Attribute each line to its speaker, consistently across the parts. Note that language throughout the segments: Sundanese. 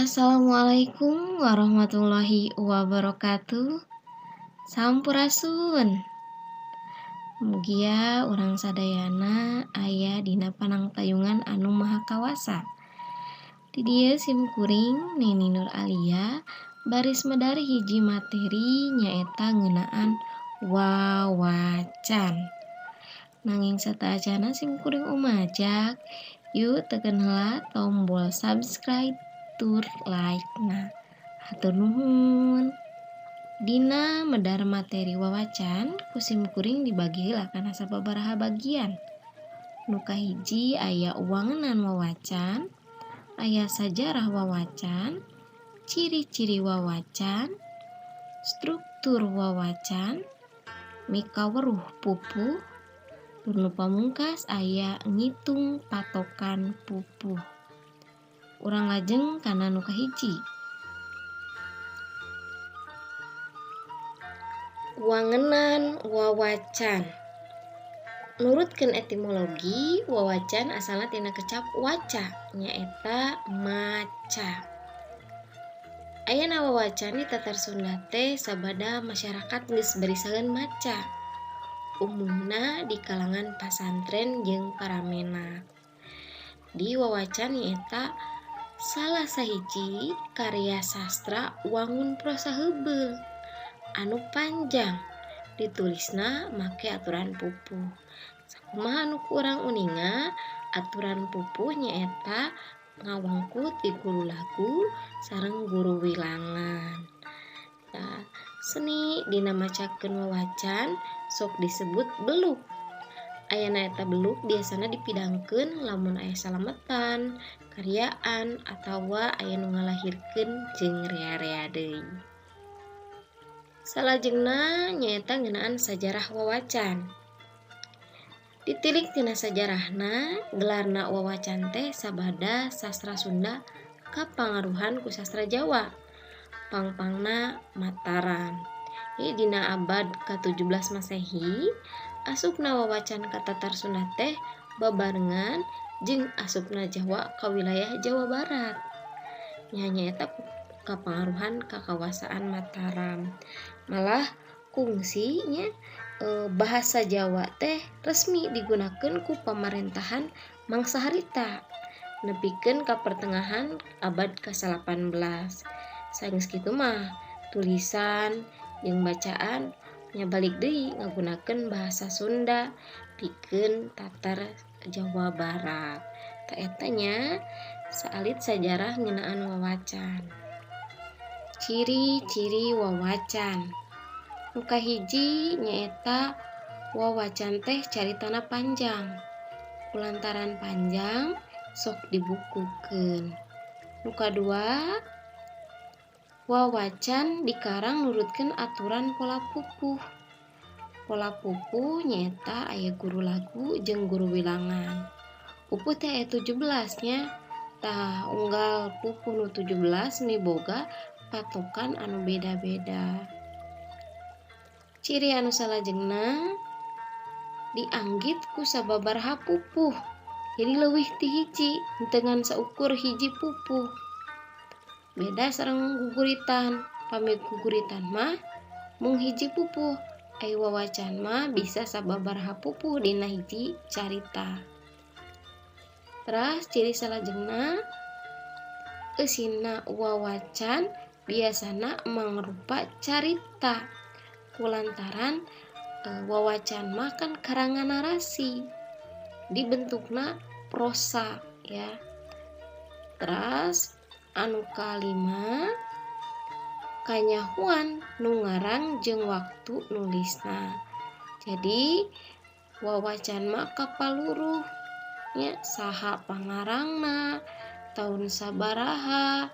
Speaker 1: Assalamualaikum warahmatullahi wabarakatuh. Sampurasun. Mugia urang sadayana aya dina panangtayungan anu maha kawasa. Di dieu simkuring Nini Nur Alia baris medar hiji materi nyaeta ngeunaan wawacan. Nanging sataacana simkuring umajak, yuk tekan heula tombol subscribe tur like na. Hatur nuhun. Dina medar materi wawacan kusim kuring dibagi heula kana sababaraha bagian. Nu kahiji aya wangunan wawacan, aya sajarah wawacan, ciri-ciri wawacan, struktur wawacan, mikaweruh pupuh, tur nu pamungkas aya ngitung patokan pupuh. Urang lajeng kana nu kahiji. Wangunan wawacan. Nurutkeun etimologi, wawacan asalna tina kecap waca, nyaeta maca. Ayeuna wawacan di tatar Sunda teh sabada masyarakat geus barisaeun maca. Umumna di kalangan pasantren jeung paramena. Di wawacan nyaeta salah sahiji karya sastra wangun prosa heubeul anu panjang ditulisna make aturan pupuh. Sakumaha anu ku urang uninga, aturan pupuh nyaeta ngawengkut di guru lagu sareng guru wilangan. Nah, seni dina macakeun wawacan sok disebut beluk. Ayana eta beluk biasana dipidangkeun lamun aya salametan, karyaan, atawa aya nu ngalahirkeun jeung rea-rea deui. Salajengna nyaeta ngeunaan sajarah wawacan. Ditilik tina sajarahna, gelarna wawacan teh sabada sastra Sunda kapangaruhan ku sastra Jawa. Pangpangna Mataram. Dina abad ke-17 Masehi, asupna wawacan ka tatar Sunda teh babarengan jeung asupna Jawa ka wilayah Jawa Barat. Nyaeta kapangaruhan kakawasaan Mataram. Malah kungsi nya bahasa Jawa teh resmi digunakeun ku pamarentahan mangsa harita nepikeun ka pertengahan abad ke-18. Saenggeus kitu mah tulisan jeung bacaan nya balik deui ngagunakeun bahasa Sunda pikeun tatar Jawa Barat. Ta eta nya saalit sajarah ngeunaan wawacan. Ciri-ciri wawacan. Nu kahiji nyaeta wawacan teh caritana panjang. Kulantaran panjang sok dibukukeun. Nu kadua, wawacan dikarang nurutkeun aturan pola pupuh. Pola pupuh nyaeta aya guru lagu jeung guru wilangan. Pupuh teh aya 17 nya. Tah unggal pupuh nu 17 miboga patokan anu beda-beda. Ciri anu salajengna dianggit ku sababaraha pupuh. Jadi leuwih ti hiji dengan saukur hiji pupuh. Beda sareng guguritan. Pami guguritan mah mung hiji pupuh. Ai wawacan mah bisa sababaraha pupuh dina hiji carita. Teras ciri salajengna eusina wawacan biasana mangrupa carita. Kulantaran wawacan mah kan karangan narasi. Dibentukna prosa ya. Teras anu kalima kanyahuan nu ngarang jeung waktu nulisna. Jadi wawacan mah kapaluruh nya saha pangarangna, taun sabaraha,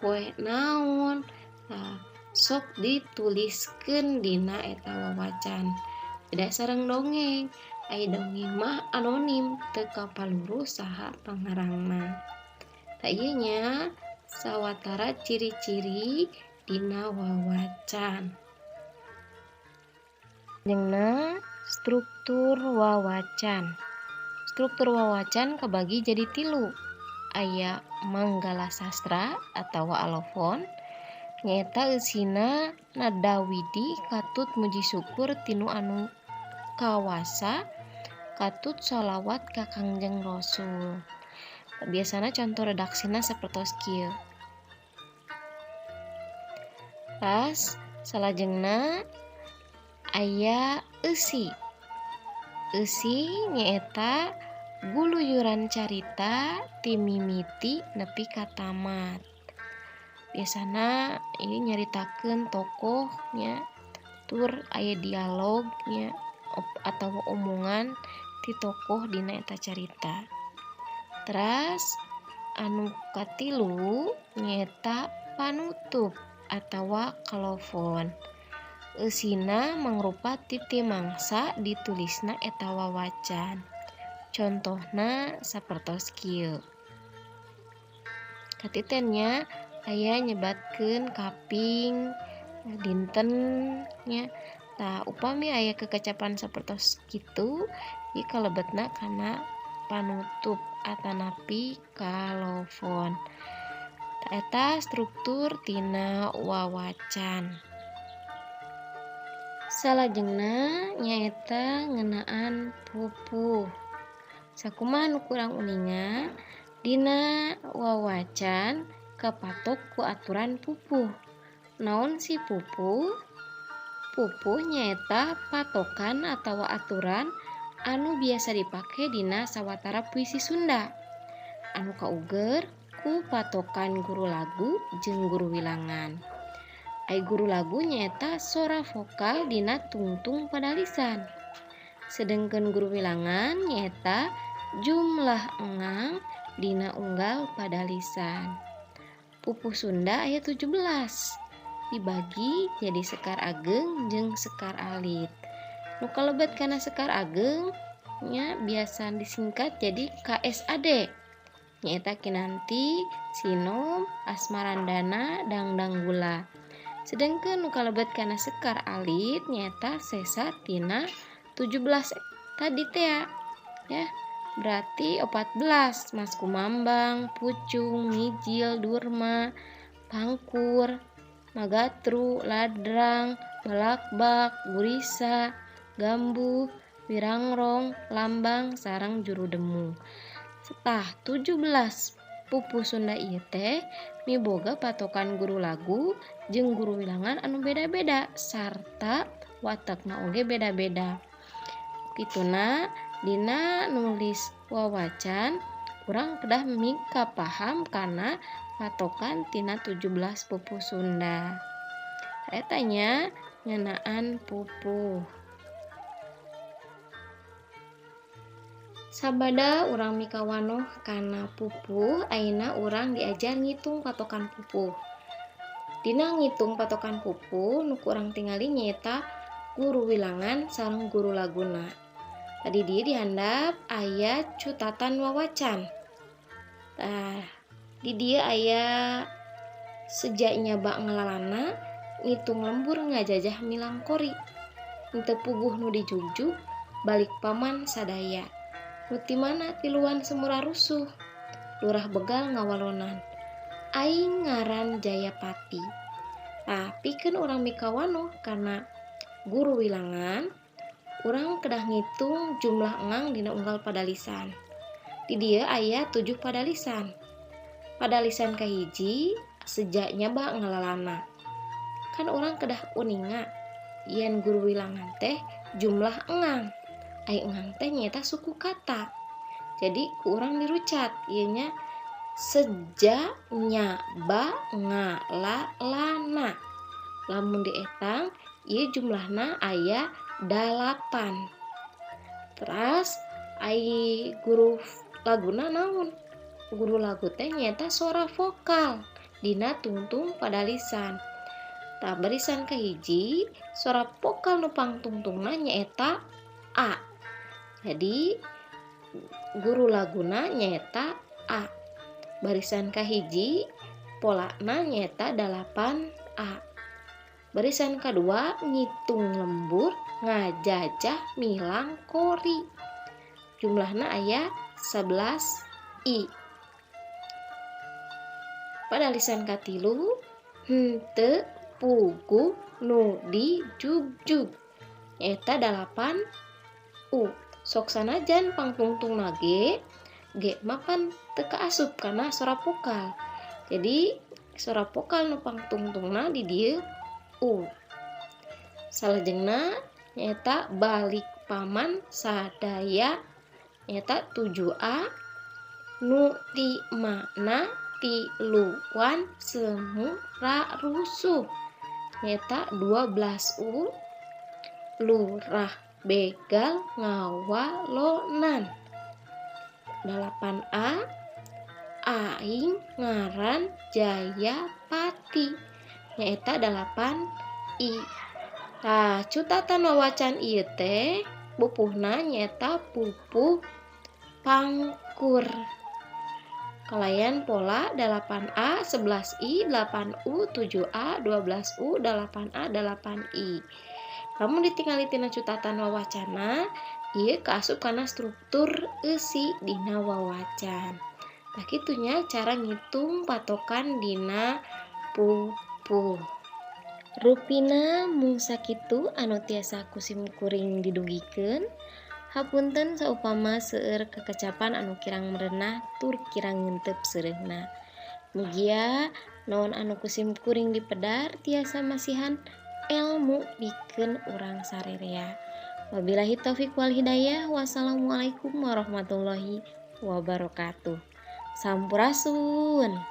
Speaker 1: poe naon. Nah, sok dituliskeun dina eta wawacan. Beda sareng dongeng. Aya dongeng mah anonim teu kapaluruh saha pangarangna. Ta ieu nya sawatara ciri-ciri dina wawacan. Jeung struktur wawacan. Struktur wawacan kabagi jadi 3. aya Manggala Sastra atau alofon nyaeta eusina nada widi katut muji syukur tinu anu kawasa katut sholawat ka Kangjeng Rasul. Biasana contoh redaksina sapertos kieu. Ras salajengna aya eusi. Eusi nyaeta guluyuran carita ti mimiti nepi ka tamat. Biasana ini nyaritakeun tokoh nya tur aya dialog nya atau omongan ti tokoh dina eta carita. Teras anu katilu nyaeta panutup atawa kalofon. Eusina mangrupa titi mangsa ditulisna eta wawacan. Contohna sapertos kieu. Katitennya aya nyebatkeun kaping dinten nya. Tah upami aya kekecapan sapertos kitu ieu kalebetna kana panutup atanapi kalofon. Tah eta struktur tina wawacan. Salajengna nyaeta ngeunaan pupuh. Sakumaha nu kurang uningan dina wawacan kapatok ku aturan pupuh. Naon si pupuh? Pupuh nyaeta patokan atawa aturan anu biasa dipake dina sawatara puisi Sunda. Anu kauger ku patokan guru lagu jeung guru wilangan. Ai guru lagu nyaeta sora vokal dina tungtung pada lisan. Sedengkeun guru wilangan nyaeta jumlah engang dina unggal pada lisan. Pupuh Sunda aya 17. Dibagi jadi sekar ageng jeung sekar alit. Nu kalebet kana sekar ageng nya biasa disingkat jadi KSAD. Nyaeta kinanti, sinom, asmarandana, dangdang gula. Sedengkeun nu kalebet kana sekar alit nyaeta sesa tina 17 tadi teh ya. Berarti 14 Mas Kumambang, Pucung, Mijil, Durma, Pangkur, Magatru, Ladrang, Balakbak, Gurisa, Gambuh, Wirangrong, Lambang, sareng Jurudemu. Tah 17 pupuh Sunda ieu teh miboga patokan guru lagu jeung guru wilangan anu beda-beda sarta watakna oge beda-beda. Kituna dina nulis wawacan urang kedah mingka paham kana patokan tina 17 pupuh Sunda. Eta nya ngeunaan pupuh. Sabada urang mikawanoh kana pupuh, ayeuna urang diajar ngitung patokan pupuh. Dina ngitung patokan pupuh nu urang tingali nyaeta guru wilangan sareng guru laguna. Tadi dia dihandap aya cutatan wawacan. Di dia aya sejanya bak ngelalana ngitung lembur ngajajah milangkori. Henteu puguh nu dijugjug balik paman sadaya. Nu ti mana tiluan semura rusuh. Lurah begal ngawalonan. Aing ngaran Jayapati. Pikeun urang mikawanoh kana guru wilangan, urang kedah ngitung jumlah engang dina unggal pada lisan. Di dia aya 7 pada lisan. Pada lisan kahiji sejaknya bak ngalalana. Kan urang kedah uninga yen guru wilangan teh jumlah engang. Ai engang teh nyaeta suku kata. Jadi ku urang dirucat ieu nya sejaknya bak ngalalana. Lamun dietang ieu jumlahna aya 8. Teras ai guru laguna naon? Guru lagu teh nyaeta sora vokal dina tungtung pada lisan. Tah barisan kahiji sora vokal nu pangtungtungna nyaeta A. Jadi guru laguna nyaeta A. Barisan kahiji polana nyaeta 8A. Barisan kedua ngitung lembur ngajajah milang kori. Jumlahna aya 11I. Pada lisan katilu henteu puguh nu dijugjug nyaeta 8 sok sanajan pangtungtungna G mapan teu kaasup kana sora vokal. Jadi sora vokal nu pangtungtungna di dieu U. Salajengna nyaeta balik paman sadaya nyaeta 7A nu ti makna tiluan semu rusuh nyaeta 12U lurah begal ngawalonan. 8A aing ngaran Jayapati nyaeta 8I. Cutatan wawacan ieu teh pupuhna nyaeta pupuh pangkur. Kalayan pola 8A 11I 8U 7A 12U 8A 8I. Lamun ditingali tina cutatan wawacana ieu kaasup kana struktur eusi dina wawacan. Tah kitu nya cara ngitung patokan dina pupuh. Rupina mung sakitu anu tiasa kusim kuring didugikeun. Hapunten saupama seueur kekecapan anu kirang merenah tur kirang ngeunteup seureuna. Mugia naon anu kusim kuring dipedar tiasa masihan elmu pikeun urang sarerea. Wabillahi taufik wal hidayah. Wassalamualaikum warahmatullahi wabarakatuh. Sampurasun.